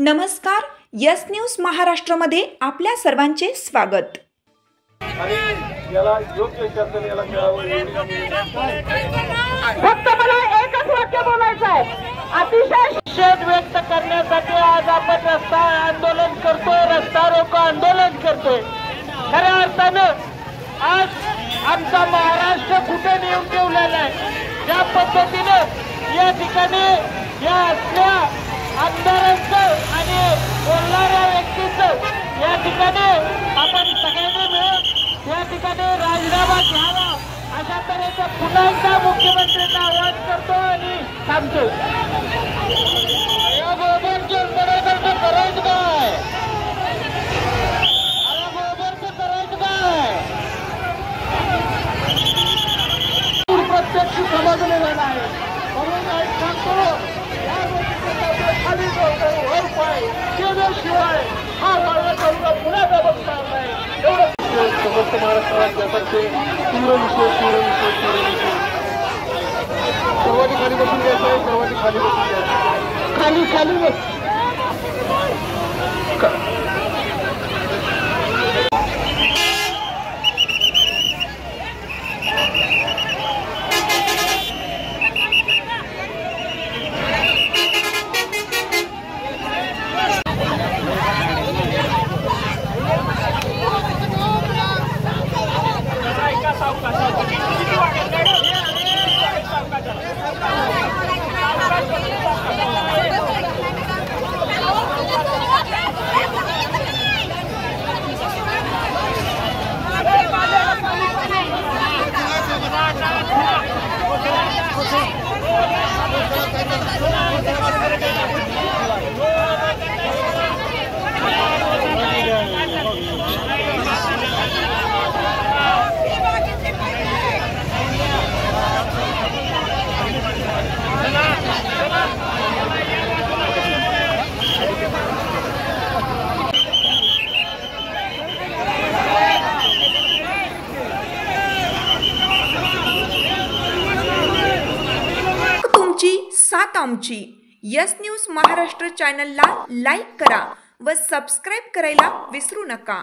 नमस्कार, yes news महाराष्ट्रामध्ये आपल्या सर्वांचे स्वागत। आणि याला योग्य शासन याला मिळावं फक्त मला एकच वाक्य बोलायचं आहे। अतिशय निषेध व्यक्त करण्यासाठी आज आपण रस्ता आंदोलन करतोय, रस्ता रोको आंदोलन करतोय। खऱ्या अर्थानं आज आमचा महाराष्ट्र कुठे नेऊन ठेवलेला आहे। ज्या पद्धतीनं या ठिकाणी या असल्या आमदारांचं आणि बोलणाऱ्या व्यक्तीचं या ठिकाणी आपण सगळ्यांनी मिळून या ठिकाणी राजीनामा घ्यावा अशा तऱ्हेचा पुन्हा एकदा मुख्यमंत्र्यांना आवाहन करतो आणि थांबतो। याबरोबरचं करायचं काय? याबरोबरचं करायचं काय? प्रत्यक्ष समजले झाला आहे म्हणून एक सांगतो, खाली वर पाय केल्याशिवाय हा वाळवा चौका पुन्हा बघणार नाही। एवढं समस्त महाराष्ट्रातर्फे तीव्र निषेध सर्वांनी खाली बसून घ्यायचं आहे, सर्वांनी खाली बसून घ्यायचं, खाली खाली बस। साथ आमची यस न्यूज महाराष्ट्र चॅनलला लाईक करा व सबस्क्राईब करायला विसरू नका।